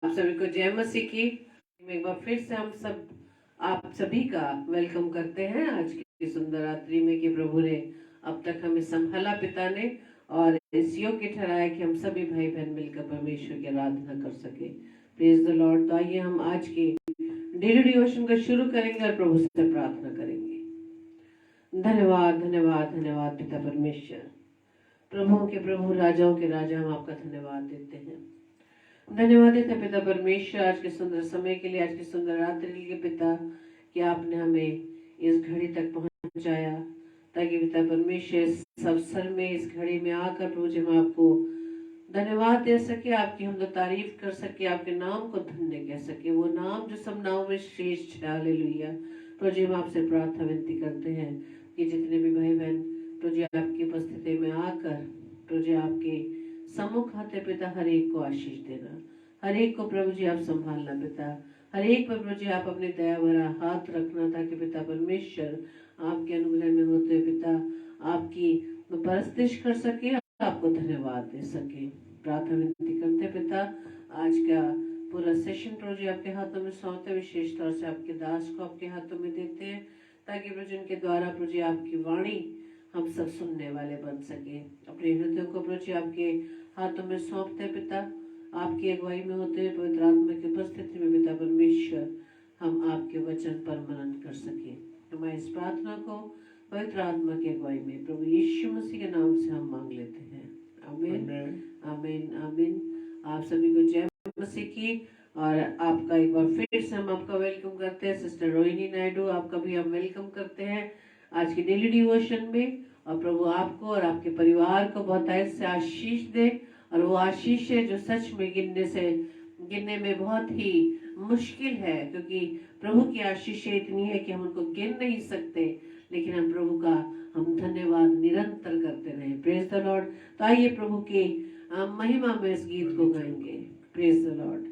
आप सभी को जय मसीह की। एक बार फिर से हम सब आप सभी का वेलकम करते हैं आज की सुंदर रात्रि में कि प्रभु ने अब तक हमें संभाला, पिता ने, और इस योग्य ठहराया कि हम सभी भाई बहन मिलकर परमेश्वर की आराधना कर सके। Praise the Lord. तो आइए हम आज के डेली डिवोशन को शुरू करेंगे और प्रभु से प्रार्थना करेंगे। धन्यवाद धन्यवाद धन्यवाद पिता परमेश्वर, प्रभुओं के प्रभु, राजाओं के राजा, हम आपका धन्यवाद देते हैं। धन्यवाद देते पिता परमेश्वर आज के सुंदर समय के लिए, आज की सुंदर रात्रि के लिए पिता, कि आपने हमें इस घड़ी तक पहुंचाया ताकि पिता परमेश्वर इस अवसर में, इस घड़ी में आकर प्रभु जी हम आपको धन्यवाद दे सके, आपकी हम तारीफ कर सके, आपके नाम को धन्य कह सके, वो नाम जो सब नामों में श्रेष्ठ है। हालेलुया। प्रभु जी हम आपसे प्रार्थना विनती करते हैं कि जितने भी भाई बहन प्रभु जी आपकी उपस्थिति में आकर प्रभु जी आपके सम्मुख आते पिता, हर एक को आशीष देना, हर एक को प्रभु जी आप संभालना पिता, हर एक पर प्रभु जी आप अपने दया भरा हाथ रखना ताकि पिता परमेश्वर आपके अनुग्रह में होते पिता आपकी परस्तिश कर सके, आपको धन्यवाद दे सके। प्रार्थना विनती करते पिता, आज का पूरा सेशन प्रभु जी आपके हाथों में सौंपते, विशेष तौर से आपके दास को आपके हाथों में देते हैं ताकि प्रभु जी उनके द्वारा प्रभु जी आपकी वाणी हम सब सुनने वाले बन सके। अपने हृदय को प्रभु जी आपके हाथों में सौंपते पिता, आपकी अगुवाई में होते हुए पवित्र आत्मा की उपस्थिति में पिता परमेश्वर हम आपके वचन पर मनन कर सके। हमारी इस प्रार्थना को पवित्र आत्मा की अगुवाई में प्रभु यीशु मसीह के नाम से हम मांग लेते हैं। आमीन आमीन आमीन। आप सभी को जय मसीह की। और आपका एक बार फिर से हम आपका वेलकम करते हैं। सिस्टर रोहिणी नायडू, आपका भी हम वेलकम करते हैं आज की डेली डिवोशन में। और प्रभु आपको और आपके परिवार को बहुत से आशीष दे, और वो आशीष है जो सच में गिनने में बहुत ही मुश्किल है, क्योंकि प्रभु की आशीषें इतनी है कि हम उनको गिन नहीं सकते, लेकिन हम प्रभु का हम धन्यवाद निरंतर करते रहे। Praise the Lord. तो आइए प्रभु के महिमा में इस गीत को गाएंगे। Praise the Lord.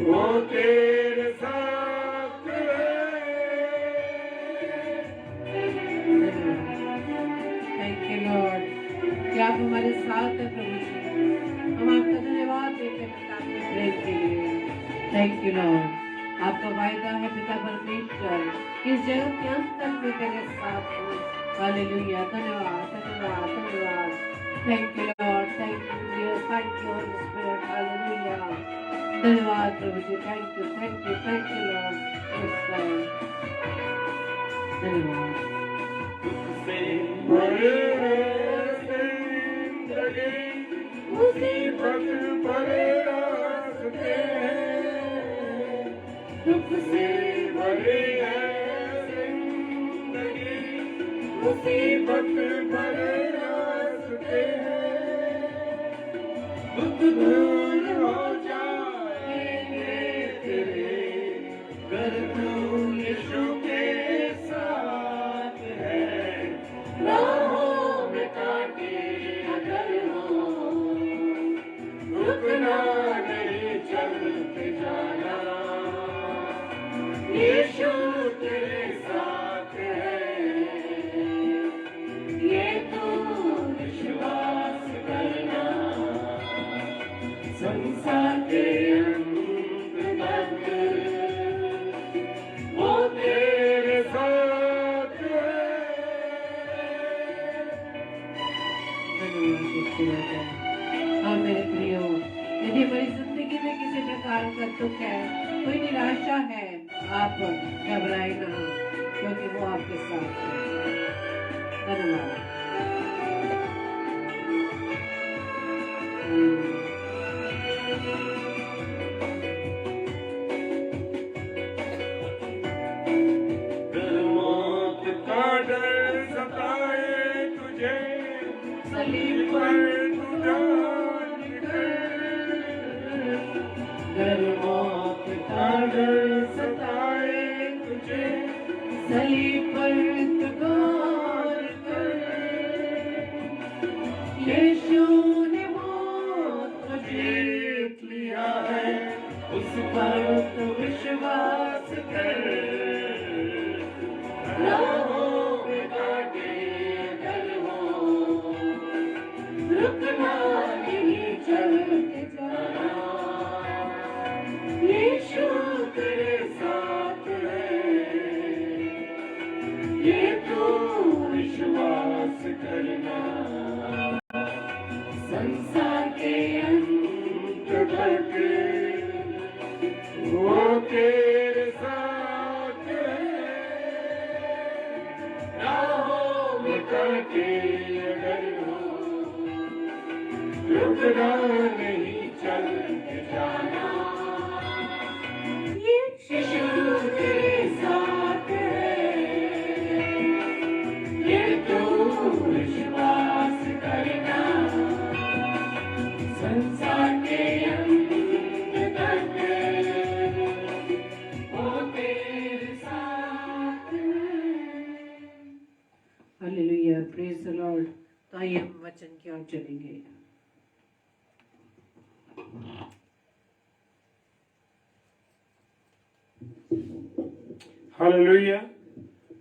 वो तेरे साथ है। थैंक यू लॉर्ड कि आप हमारे साथ हैं प्रभु जी। हम आपका धन्यवाद देते हैं पिता आपके प्रेम के लिए। Thank you Lord. आपका वायदा है पिता परमेश्वर इस जगत के अंत तक में तेरे साथ हो। हालेलुया। धन्यवाद धन्यवाद धन्यवाद। Thank you Lord. Thank you dear. Thank you Holy Spirit. Hallelujah. धन्यवाद प्रभु जी। Thank you Lord. Yes Lord. धन्यवाद। बड़े जिंदगी मुसीबत भरे रास्ते हैं, दुख से भरे हैं जिंदगी मुसीबत भरे रास्ते हैं, दुख दूर हो जाएंगे तेरे घर तू यीशु के साथ है। राहों में कांटे अगर हो, रुकना नहीं चलते जाना, यीशु तेरे साथ है, ये तू विश्वास करना। संसार के अंत तक वो तेरे साथ है। हाँ मेरे प्रियो, यदि हमारी जिंदगी में किसी प्रकार का दुख है, कोई निराशा है, आप घबराए ना, क्योंकि वो आपके साथ है। धन्यवाद। मौत का डर सताए तुझे, सलीब पर तू जान कर। मौत का डर सताए तुझे, सलीब पर तू गौर कर। यीशु ने मौत को जीत लिया है, उस पर तू विश्वास कर। राहों में कांटे अगर हो, रुकना नहीं चलते जाना, यीशु तेरे साथ है, ये तू विश्वास करना। संसार के अंत तक वो तेरे साथ है, राहों में कांटे अगर हो, रुकना नहीं चलते जाना, यीशु तेरे साथ है, ये तू विश्वास करना। संसार के अंत तक वो तेरे साथ है। हालेलुया। Praise the Lord. तो आइए हम वचन की ओर चलेंगे। हालेलुया।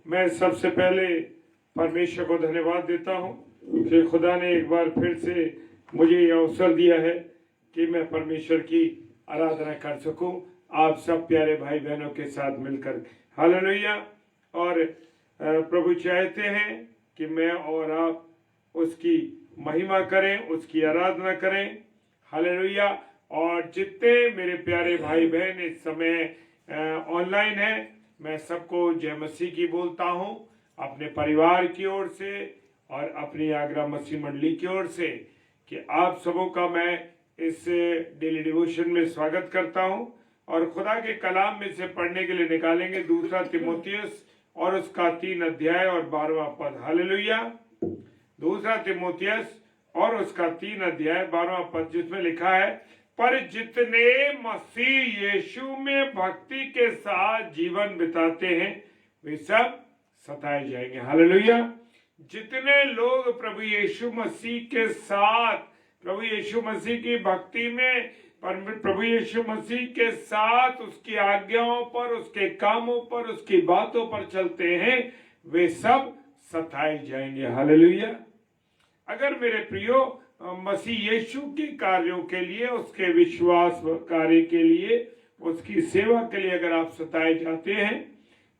मैं सबसे पहले परमेश्वर को धन्यवाद देता हूँ कि खुदा ने एक बार फिर से मुझे ये अवसर दिया है कि मैं परमेश्वर की आराधना कर सकूं आप सब प्यारे भाई बहनों के साथ मिलकर। हालेलुया। और प्रभु चाहते हैं कि मैं और आप उसकी महिमा करें, उसकी आराधना करें। हालेलुया। और जितने मेरे प्यारे भाई बहन इस समय ऑनलाइन हैं, मैं सबको जय मसीह की बोलता हूं, अपने परिवार की ओर से और अपनी आगरा मसीह मंडली की ओर से, कि आप सबों का मैं इस डेली डिवोशन में स्वागत करता हूं। और खुदा के कलाम में से पढ़ने के लिए निकालेंगे दूसरा तिमोथियस और उसका 3 अध्याय और 12वां पद। हालेलुया। दूसरा तिमोथियस और उसका 3 अध्याय 12वां पद, जिसमें लिखा है, पर जितने मसीह यीशु में भक्ति के साथ जीवन बिताते हैं वे सब सताए जाएंगे। हालेलुया। जितने लोग प्रभु यीशु मसीह के साथ, प्रभु यीशु मसीह की भक्ति में प्रभु यीशु मसीह के साथ उसकी आज्ञाओं पर, उसके कामों पर, उसकी बातों पर चलते हैं, वे सब सताए जाएंगे। हालेलुया। अगर मेरे प्रियो मसीह यीशु के कार्यों के लिए, उसके विश्वास कार्य के लिए, उसकी सेवा के लिए अगर आप सताए जाते हैं,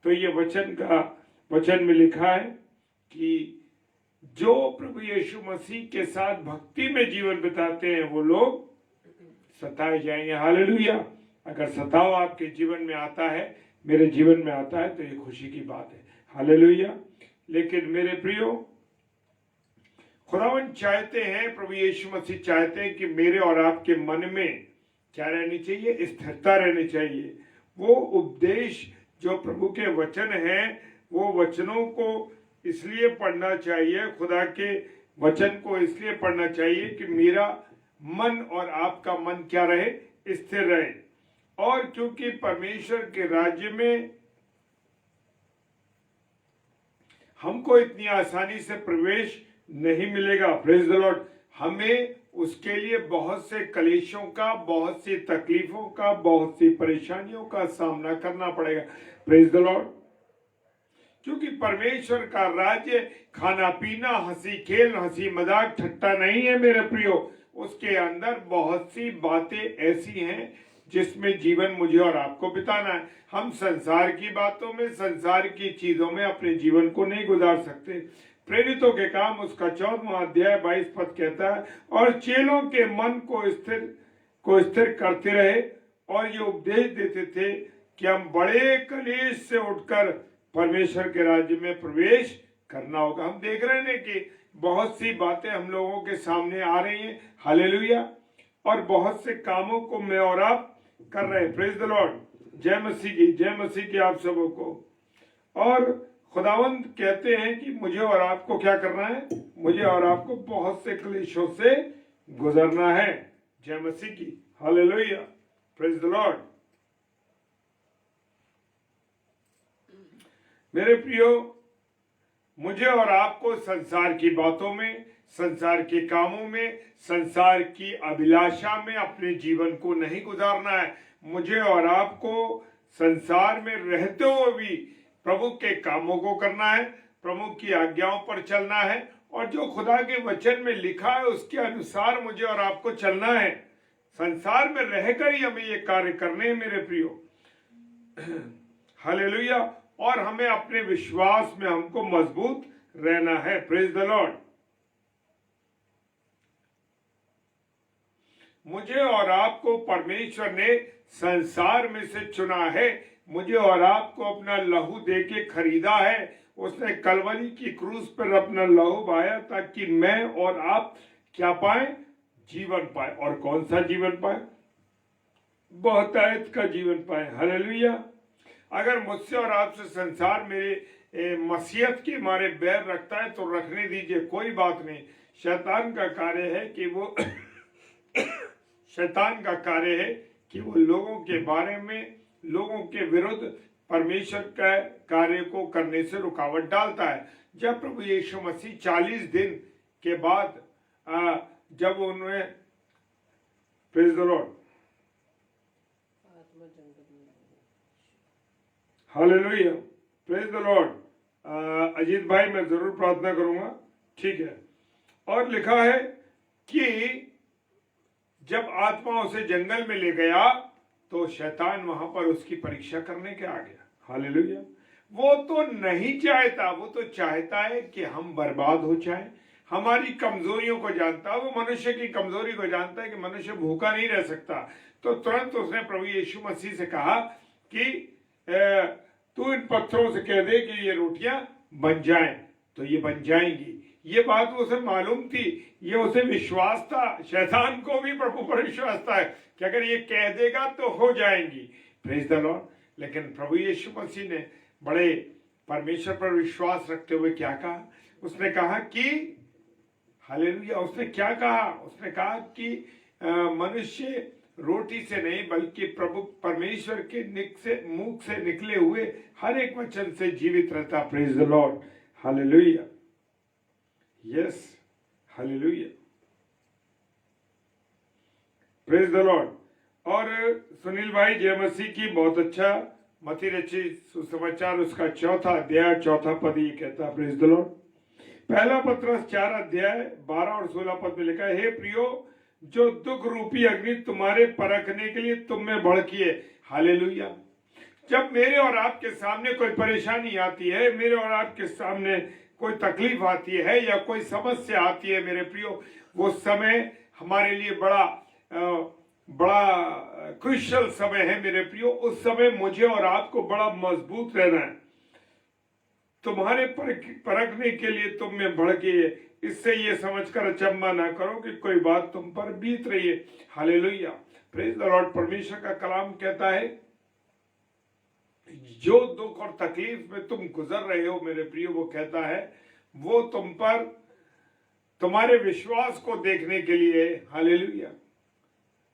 तो ये वचन में लिखा है कि जो प्रभु यीशु मसीह के साथ भक्ति में जीवन बिताते हैं वो लोग सताए जाएंगे। हालेलुया। अगर सताव आपके जीवन में आता है, मेरे जीवन में आता है, तो ये खुशी की बात है। हालेलुया। लेकिन मेरे प्रियो, खुदावंद चाहते हैं, प्रभु यीशु मसीह चाहते हैं कि मेरे और आपके मन में क्या रहनी चाहिए? स्थिरता रहनी चाहिए। वो उपदेश जो प्रभु के वचन हैं, वो वचनों को इसलिए पढ़ना चाहिए, खुदा के वचन को इसलिए पढ़ना चाहिए कि मेरा मन और आपका मन क्या रहे? स्थिर रहे। और क्योंकि परमेश्वर के राज्य में हमको इतनी आसानी से प्रवेश नहीं मिलेगा। Praise the Lord. हमें उसके लिए बहुत से कलेशों का, बहुत सी तकलीफों का, बहुत सी परेशानियों का सामना करना पड़ेगा। Praise the Lord. क्योंकि परमेश्वर का राज्य खाना पीना, हंसी खेल, हंसी मजाक, ठट्टा नहीं है मेरे प्रियो। उसके अंदर बहुत सी बातें ऐसी हैं जिसमें जीवन मुझे और आपको बिताना है। हम संसार की बातों में, संसार की चीजों में अपने जीवन को नहीं गुजार सकते। प्रेरितों के काम उसका 14वां अध्याय 22 पद कहता है, और चेलों के मन को स्थिर करते रहे और ये उपदेश देते थे कि हम बड़े कलेश से उठकर परमेश्वर के राज्य में प्रवेश करना होगा। हम देख रहे हैं कि बहुत सी बातें हम लोगों के सामने आ रही हैं। हालेलुया। और बहुत से कामों को मैं और आप कर रहे हैं। Praise the Lord. जय मसीह की, जय मसीह की आप सबों को। और खुदावंद कहते हैं कि मुझे और आपको क्या करना है? मुझे और आपको बहुत से क्लेशों से गुजरना है। जय मसीह की। हालेलुया। Praise the Lord. मेरे प्रियो, मुझे और आपको संसार की बातों में, संसार के कामों में, संसार की अभिलाषा में अपने जीवन को नहीं गुजारना है। मुझे और आपको संसार में रहते हुए भी प्रभु के कामों को करना है, प्रभु की आज्ञाओं पर चलना है, और जो खुदा के वचन में लिखा है उसके अनुसार मुझे और आपको चलना है। संसार में रहकर ही हमें ये कार्य करने हैं मेरे प्रियो। हालेलुया। और हमें अपने विश्वास में हमको मजबूत रहना है। Praise the Lord. मुझे और आपको परमेश्वर ने संसार में से चुना है। मुझे और आपको अपना लहू देके खरीदा है। उसने कलवरी की क्रूस पर अपना लहू बहाया ताकि मैं और आप क्या पाए? जीवन पाए। और कौन सा जीवन पाए? बहुतायत का जीवन पाए। हालेलुया। अगर मुझसे और आपसे संसार मेरे मसीहत के मारे बैर रखता है तो रखने दीजिए, कोई बात नहीं। शैतान का कार्य है कि वो शैतान का कार्य है कि वो लोगों के बारे में, लोगों के विरुद्ध परमेश्वर का कार्य को करने से रुकावट डालता है। जब प्रभु यीशु मसीह 40 दिन के बाद जब उन्होंने, praise the Lord, hallelujah, praise the Lord. Ajit भाई, मैं जरूर प्रार्थना करूंगा, ठीक है। और लिखा है कि जब आत्मा उसे जंगल में ले गया तो शैतान वहां पर उसकी परीक्षा करने के आ गया। हालेलुया। वो तो नहीं चाहता, वो तो चाहता है कि हम बर्बाद हो जाएं। हमारी कमजोरियों को जानता है, वो मनुष्य की कमजोरी को जानता है कि मनुष्य भूखा नहीं रह सकता। तो तुरंत उसने प्रभु यीशु मसीह से कहा कि तू इन पत्थरों से कह दे कि ये रोटियां बन जाएं, तो ये बन जाएंगी। ये बात उसे मालूम थी, ये उसे विश्वास था। शैतान को भी प्रभु पर विश्वास था कि अगर ये कह देगा तो हो जाएंगी। Praise the Lord. लेकिन प्रभु यीशु मसीह ने बड़े परमेश्वर पर विश्वास रखते हुए क्या कहा? उसने कहा कि हालेलुया, उसने क्या कहा? उसने कहा कि मनुष्य रोटी से नहीं बल्कि प्रभु परमेश्वर के मुख से निकले हुए हर एक वचन से जीवित रहता। Praise the Lord. Hallelujah. Yes, hallelujah, praise the Lord. और सुनील भाई जय मसीह की, बहुत अच्छा। मती रची सुसमाचार उसका 4 अध्याय 4 पद ये कहता है, प्रेज द लॉर्ड। पहला पत्रस 4 अध्याय 12 और 16 पद में लिखा है, हे प्रियो, जो दुख रूपी अग्नि तुम्हारे परखने के लिए तुम में भड़की है। हालेलुया। जब मेरे और आपके सामने कोई परेशानी आती है, मेरे और आपके सामने कोई तकलीफ आती है या कोई समस्या आती है मेरे प्रियो, वो समय हमारे लिए बड़ा क्रुशियल समय है मेरे प्रियो। उस समय मुझे और आपको बड़ा मजबूत रहना है। तुम्हारे परखने के लिए तुम में भड़के, इससे ये समझकर अचंभा ना करो कि कोई बात तुम पर बीत रही है। Hallelujah, praise the Lord. परमेश्वर का कलाम कहता है, जो दुख और तकलीफ में तुम गुजर रहे हो मेरे प्रियो, वो कहता है वो तुम पर तुम्हारे विश्वास को देखने के लिए। Hallelujah,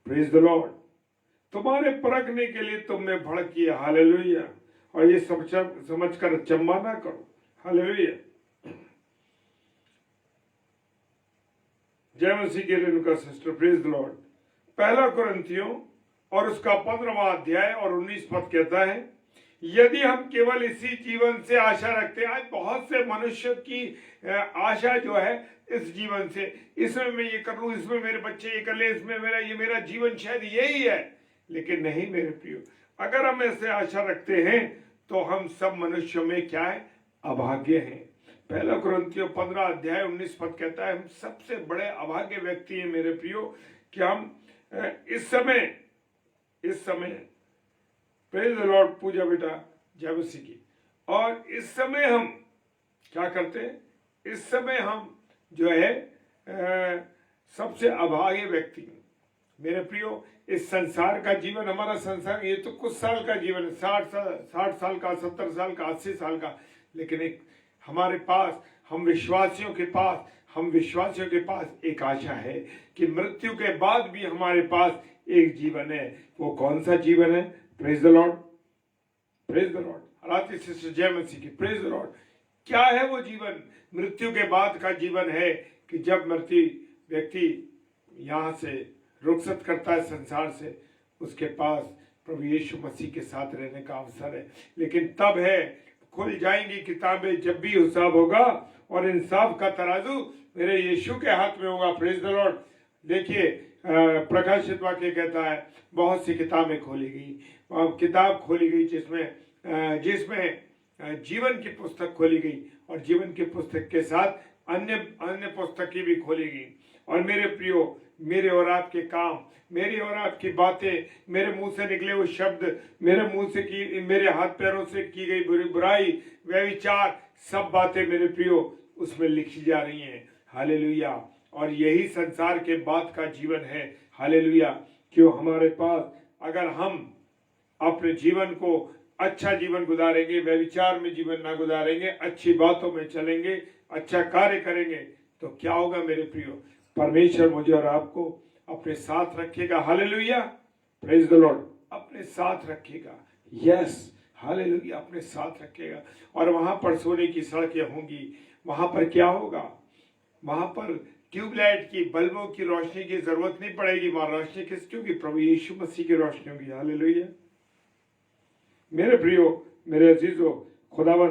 praise the Lord. तुम्हारे परखने के लिए तुम में भड़की है। हालेलुया। और ये समझकर अचंभा ना करो। हालेलुया। जय मसीह की Renuka sister, praise the Lord. पहला कुरिन्थियों और उसका 15वां अध्याय और 19 पद कहता है, यदि हम केवल इसी जीवन से आशा रखते हैं। आज बहुत से मनुष्य की आशा जो है इस जीवन से, इसमें मैं ये कर लूं, इसमें मेरे बच्चे ये कर ले, इसमें मेरा जीवन शायद यही है। लेकिन नहीं मेरे प्रियो, अगर हम ऐसे आशा रखते हैं तो हम सब मनुष्यों में क्या है, अभाग्य हैं। पहला कुरिन्थियों 15 अध्याय 19 पद कहता है, हम सबसे बड़े अभाग्य व्यक्ति हैं मेरे प्रियो, कि हम इस समय प्रेज द लॉर्ड, पूजा बेटा जय मसीह की। और इस समय हम क्या करते हैं, इस समय हम जो है सबसे अभागे व्यक्ति मेरे प्रियो। इस संसार का जीवन, हमारा संसार ये तो कुछ साल का जीवन है, 60 साल का, 70 साल का, 80 साल का। लेकिन एक हमारे पास, हम विश्वासियों के पास एक आशा है कि मृत्यु के बाद भी हमारे पास एक जीवन है। वो कौन सा जीवन है? Praise the Lord, praise the Lord. रात सिस्टर जय मसीह की, प्रेज द लॉर्ड। क्या है वो जीवन? मृत्यु के बाद का जीवन है कि जब व्यक्ति यहाँ से रुखसत करता है संसार से, उसके पास प्रभु यीशु मसीह के साथ रहने का अवसर है। लेकिन तब है, खुल जाएंगी किताबें जब भी हिसाब होगा, और इंसाफ का तराजू मेरे यीशु के हाथ में होगा। Praise the Lord. देखिए, प्रकाशित वाक्य कहता है, बहुत सी किताबें खोली गई, किताब खोली गई जिसमें जीवन की पुस्तक खोली गई, और जीवन की पुस्तक के साथ अन्य पुस्तकें भी खोली गई। और मेरे प्रियो, मेरे और आपके काम, मेरी और आपकी बातें, मेरे मुंह से निकले हुए शब्द, मेरे हाथ पैरों से की गई बुराई, व्यभिचार, सब बातें मेरे प्रियो उसमें लिखी जा रही हैं। हालेलुया। और यही संसार के बाद का जीवन है। हालेलुया। क्यों हमारे पास, अगर हम अपने जीवन को अच्छा जीवन गुजारेंगे, व्यभिचार में जीवन ना गुजारेंगे, अच्छी बातों में चलेंगे, अच्छा कार्य करेंगे, तो क्या होगा मेरे प्रियो? परमेश्वर मुझे और आपको अपने साथ रखेगा। Hallelujah, praise the Lord. अपने साथ रखेगा, यस, हालेलुया, अपने साथ रखेगा। और वहां पर सोने की सड़कें होंगी। वहां पर क्या होगा? वहां पर ट्यूबलाइट की, बल्बों की रोशनी की जरूरत नहीं पड़ेगी। वहां रोशनी किसकी होगी? प्रभु यीशु मसीह की रोशनी होगी। हालेलुया। मेरे प्रियो, मेरे अजीजों, खुदावन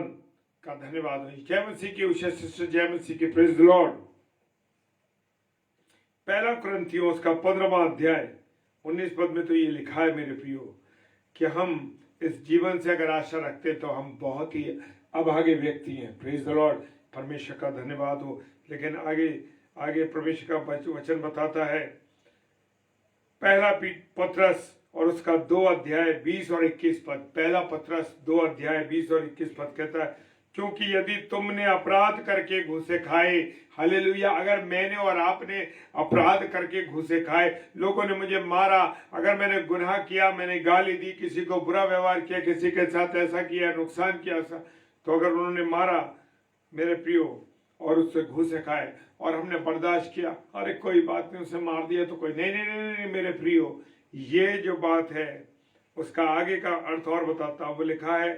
का धन्यवाद हो। जय मसीह की, उषा सिस्टर जय मसीह की, प्रेज द लॉर्ड। पहला कुरिन्थियों उसका 15वां अध्याय 19 पद में तो ये लिखा है मेरे प्रियो, कि हम इस जीवन से अगर आशा रखते तो हम बहुत ही अभागे व्यक्ति हैं। प्रेज द लॉर्ड, परमेश्वर का धन्यवाद हो। लेकिन आगे परमेश्वर का वचन बताता है, पहला पत्रस और उसका 2 अध्याय 20 और 21 पद। पहला पत्रस 2 अध्याय 20 और 21 पद कहता है, क्योंकि यदि तुमने अपराध करके घूसे खाए, हालेलुया, अगर मैंने और आपने अपराध करके घूसे खाए, लोगों ने मुझे मारा, अगर मैंने गुनाह किया, मैंने गाली दी, किसी को बुरा व्यवहार किया, किसी के साथ ऐसा किया, नुकसान किया ऐसा, तो अगर उन्होंने मारा मेरे प्रियो और उससे घूसे खाए और हमने बर्दाश्त किया, अरे कोई बात नहीं, उसे मार दिया तो कोई नहीं मेरे प्रियो, ये जो बात है उसका आगे का अर्थ और बताता हूं। वो लिखा है,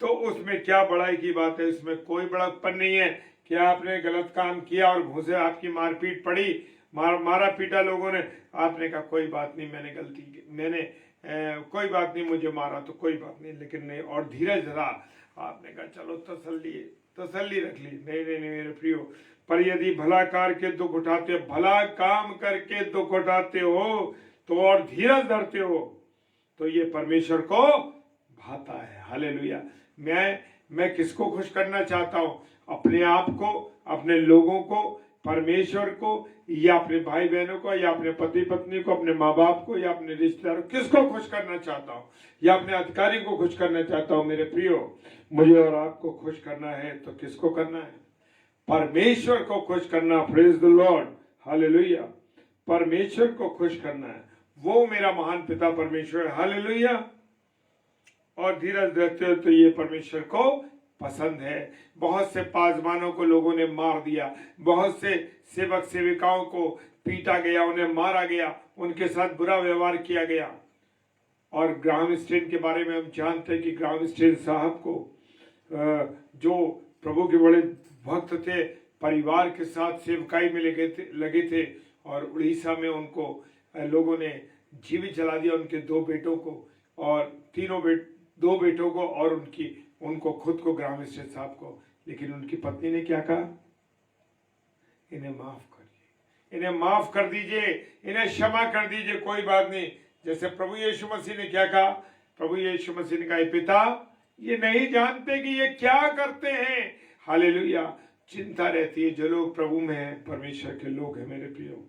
तो उसमें क्या बड़ाई की बात है? इसमें कोई बड़ापन नहीं है कि आपने गलत काम किया और घूसे आपकी मारपीट पड़ी मारा पीटा लोगों ने, आपने कहा कोई बात नहीं, मैंने गलती की, मैंने कोई बात नहीं, मुझे मारा तो कोई बात नहीं, लेकिन नहीं, और धीरज रहा। आपने कहा चलो तसल्ली रख ली। नहीं नहीं नहीं मेरे प्रियो, पर यदि भला करके दुख उठाते हो, भला काम करके दुख उठाते हो तो और धीरज धरते हो तो ये परमेश्वर को भाता है। हालेलुया। मैं किसको खुश करना चाहता हूं? अपने आप को, अपने लोगों को, परमेश्वर को, या अपने भाई बहनों को, या अपने पति पत्नी को, अपने माँ बाप को, या अपने रिश्तेदारों, किसको खुश करना चाहता हूँ? या अपने अधिकारी को खुश करना चाहता हूँ? मेरे प्रियो, मुझे और आपको खुश करना है तो किसको करना है? परमेश्वर को खुश करना। Praise the Lord, hallelujah. परमेश्वर को खुश करना है, वो मेरा महान पिता परमेश्वर है। हालेलुया। और धीरज धरते हो तो ये परमेश्वर को पसंद है। बहुत से पासवानों को लोगों ने मार दिया, बहुत से सेवक सेविकाओं को पीटा गया, उन्हें मारा गया, उनके साथ बुरा व्यवहार किया गया। और ग्राहम स्टेन के बारे में हम जानते हैं कि ग्राहम स्टेन साहब को, जो प्रभु के बड़े भक्त थे, परिवार के साथ सेवकाई में लगे थे और उड़ीसा में उनको लोगों ने जीवित जला दिया, उनके दो बेटों को और दो बेटों को और उनको खुद को, ग्राहम स्टेन साहब को। लेकिन उनकी पत्नी ने क्या कहा? इन्हें माफ करिए, इन्हें माफ कर दीजिए, इन्हें क्षमा कर दीजिए, कोई बात नहीं। जैसे प्रभु यीशु मसीह ने क्या कहा? प्रभु यीशु मसीह ने कहा, पिता ये नहीं जानते कि ये क्या करते हैं। हालेलुया। चिंता रहती है जो लोग प्रभु में हैं, परमेश्वर के लोग हैं मेरे प्रियो,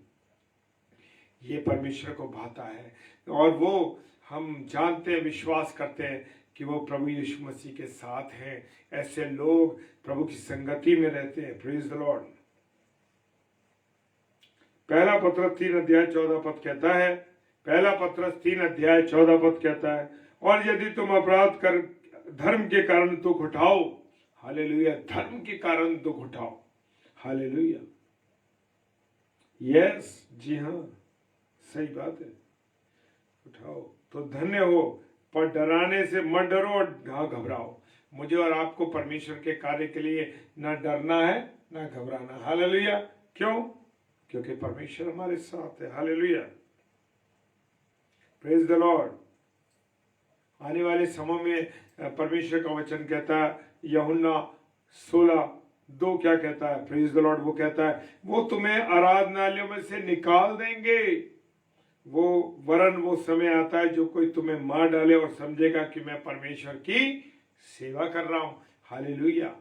ये परमेश्वर को भाता है। और वो हम जानते हैं, विश्वास करते हैं कि वो प्रभु यीशु मसीह के साथ हैं। ऐसे लोग प्रभु की संगति में रहते हैं। Praise the Lord. पहला पत्रस 3:14 कहता है, पहला पत्रस 3:14 कहता है, और यदि तुम अपराध कर धर्म के कारण दुख उठाओ, हालेलुया, धर्म के कारण दुख उठाओ, हालेलुया, यस, जी हाँ, सही बात है, उठाओ तो धन्य हो, पर डराने से मत डरो और ना घबराओ। मुझे और आपको परमेश्वर के कार्य के लिए ना डरना है ना घबराना। हालेलुया। क्यों? क्योंकि परमेश्वर हमारे साथ है। हालेलुया। Praise the Lord. आने वाले समय में परमेश्वर का वचन कहता है, यूहन्ना 16:2 क्या कहता है? Praise the Lord. वो कहता है, वो तुम्हें आराधनालयों में से निकाल देंगे, वो समय आता है जो कोई तुम्हें मार डाले और समझेगा कि मैं परमेश्वर की सेवा कर रहा हूं। हालेलुया।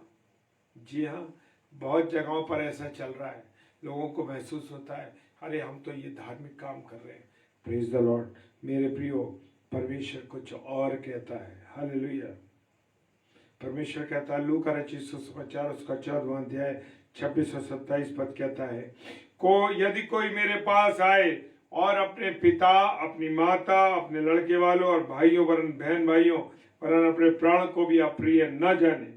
जी हाँ, बहुत जगहों पर ऐसा चल रहा है, लोगों को महसूस होता है, अरे हम तो ये धार्मिक काम कर रहे हैं। Praise the Lord. मेरे प्रियो, परमेश्वर कुछ और कहता है। हालेलुया। परमेश्वर कहता है, लूका रचित सुसमाचार उसका 14वां अध्याय 26 और 27 पद कहता है, यदि कोई मेरे पास आए और अपने पिता, अपनी माता, अपने लड़के वालों और भाइयों वरन बहन भाइयों वरन अपने प्राण को भी अप्रिय न जाने,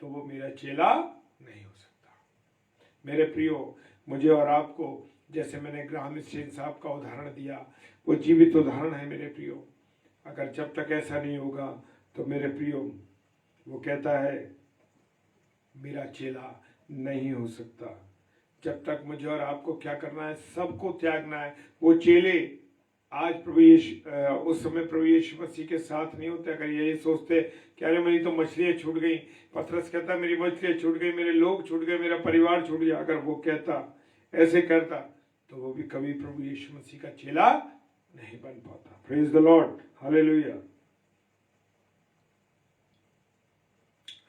तो वो मेरा चेला नहीं हो सकता। मेरे प्रियो, मुझे और आपको, जैसे मैंने ग्राहम स्टेन साहब का उदाहरण दिया, वो जीवित उदाहरण है मेरे प्रियो। अगर जब तक ऐसा नहीं होगा तो मेरे प्रियो, वो कहता है मेरा चेला नहीं हो सकता। जब तक मुझे और आपको क्या करना है? सबको त्यागना है। वो चेले आज उस समय प्रभु यीशु मसीह के साथ नहीं होते। अगर ये सोचते कि अरे मेरी तो मछलियाँ छूट गई, पतरस कहता मेरी मछलियाँ छूट गई, मेरे लोग छूट गए, मेरा परिवार छूट गया, अगर वो कहता, ऐसे करता, तो वो भी कभी प्रभु यीशु मसीह का चेला नहीं बन पाता। Praise the Lord. Hallelujah,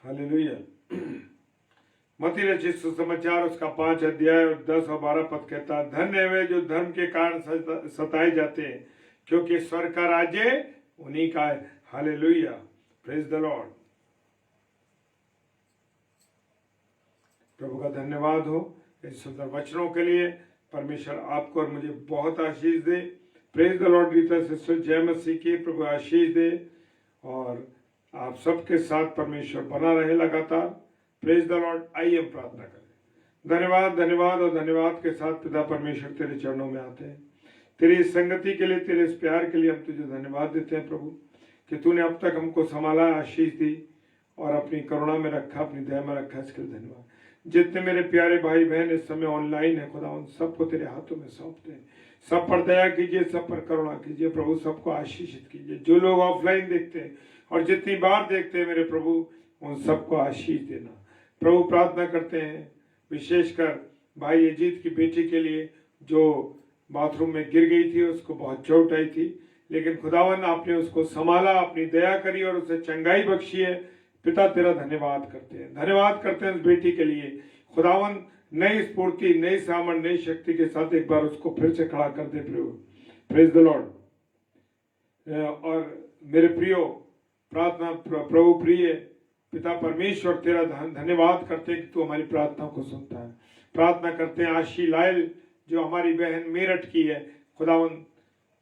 hallelujah. मत्ती रचित सुसमाचार उसका 5 अध्याय और 10 और 12 पद कहता है, धन्य वे जो धर्म के कारण सताए जाते हैं, क्योंकि स्वर्ग का राज्य उन्हीं का है। हालेलुया। Praise the Lord. प्रभु का धन्यवाद हो इस सुंदर वचनों के लिए। परमेश्वर आपको और मुझे बहुत आशीष दे। Praise the Lord. Rita sister जय मसीह की, प्रभु आशीष दे और आप सबके साथ परमेश्वर बना रहे लगातार। Praise the Lord. आइए हम प्रार्थना करें। धन्यवाद, धन्यवाद और धन्यवाद के साथ पिता परमेश्वर तेरे चरणों में आते हैं। तेरी इस संगति के लिए, तेरे इस प्यार के लिए हम तुझे धन्यवाद देते हैं प्रभु, कि तूने अब तक हमको संभाला, आशीष दी और अपनी करुणा में रखा, अपनी दया में रखा। इसके लिए धन्यवाद। जितने मेरे प्यारे भाई बहन इस समय ऑनलाइन है खुदा उन सबको तेरे हाथों में सौंपते हैं। सब पर दया कीजिए, सब पर करुणा कीजिए प्रभु, सबको आशीषित कीजिए। जो लोग ऑफलाइन देखते हैं और जितनी बार देखते हैं मेरे प्रभु, उन सबको आशीष देना प्रभु। प्रार्थना करते हैं विशेषकर भाई अजीत की बेटी के लिए जो बाथरूम में गिर गई थी, उसको बहुत चोट आई थी, लेकिन खुदावन आपने उसको संभाला, अपनी दया करी और उसे चंगाई बख्शी है। पिता तेरा धन्यवाद करते हैं, धन्यवाद करते हैं उस बेटी के लिए। खुदावन नई स्फूर्ति, नई सामर्थ, नई शक्ति के साथ एक बार उसको फिर से खड़ा कर दे प्रभु। Praise the Lord. और मेरे प्रियो प्रार्थना प्रभु प्रिय पिता परमेश्वर तेरा धन्यवाद करते हैं कि तू हमारी प्रार्थना को सुनता है। प्रार्थना करते हैं आशी लायल जो हमारी बहन मेरठ की है, खुदावन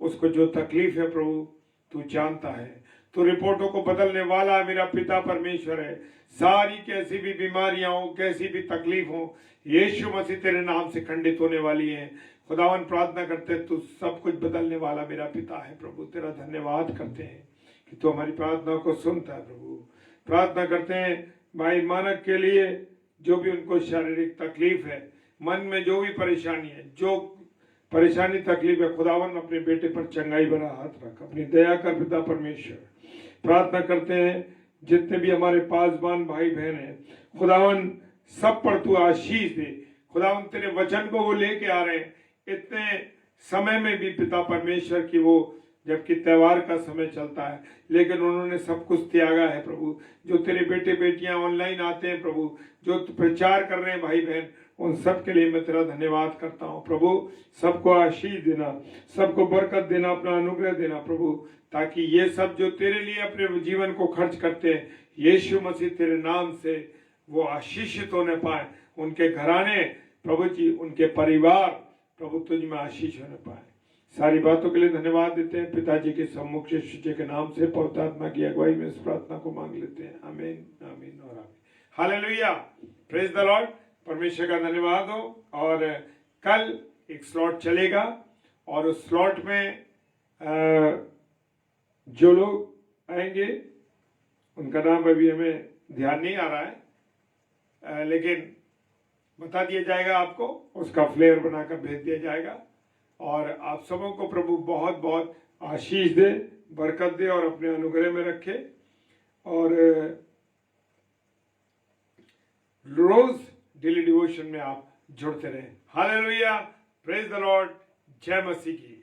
उसको जो तकलीफ है प्रभु तू जानता है, तो रिपोर्टों को बदलने वाला मेरा पिता परमेश्वर है। सारी कैसी भी बीमारियां हो, कैसी भी तकलीफ हो, यीशु मसीह तेरे नाम से खंडित होने वाली है। खुदावन प्रार्थना करते हैं तू सब कुछ बदलने वाला मेरा पिता है प्रभु। तेरा धन्यवाद करते हैं कि तू हमारी प्रार्थना को सुनता है प्रभु। प्रार्थना करते हैं भाई मानक के लिए, जो भी उनको शारीरिक तकलीफ है, मन में जो भी परेशानी है, जो परेशानी तकलीफ है, खुदावन अपने बेटे पर चंगाई भरा हाथ रख, अपनी दया कर पिता परमेश्वर। प्रार्थना करते हैं जितने भी हमारे पासबान भाई बहन हैं, खुदावन सब पर तू आशीष दे। खुदावन तेरे वचन को वो लेके आ रहे हैं इतने समय में भी पिता परमेश्वर की, वो जबकि त्योहार का समय चलता है, लेकिन उन्होंने सब कुछ त्यागा है प्रभु। जो तेरे बेटे बेटियां ऑनलाइन आते हैं प्रभु, जो प्रचार कर रहे हैं भाई बहन, उन सब के लिए मैं तेरा धन्यवाद करता हूँ प्रभु। सबको आशीष देना, सबको बरकत देना, अपना अनुग्रह देना प्रभु, ताकि ये सब जो तेरे लिए अपने जीवन को खर्च करते हैं, यीशु मसीह तेरे नाम से वो आशीषित होने पाए। उनके घराने प्रभु जी, उनके परिवार प्रभु तुझ में आशीष होने पाए। सारी बातों के लिए धन्यवाद देते हैं पिताजी के सम्मुख शिष्य के नाम से, पवित्र आत्मा की अगुवाई में इस प्रार्थना को मांग लेते हैं। आमीन, आमीन और आमीन। Hallelujah, praise the Lord. परमेश्वर का धन्यवाद हो। और कल एक स्लॉट चलेगा और उस स्लॉट में जो लोग आएंगे उनका नाम अभी हमें ध्यान नहीं आ रहा है, लेकिन बता दिया जाएगा आपको, उसका फ्लेयर बनाकर भेज दिया जाएगा। और आप सबों को प्रभु बहुत बहुत आशीष दे, बरकत दे और अपने अनुग्रह में रखे। और रोज डेली डिवोशन में आप जुड़ते रहें। हालेलुया, प्रेज द लॉर्ड, जय मसीह की।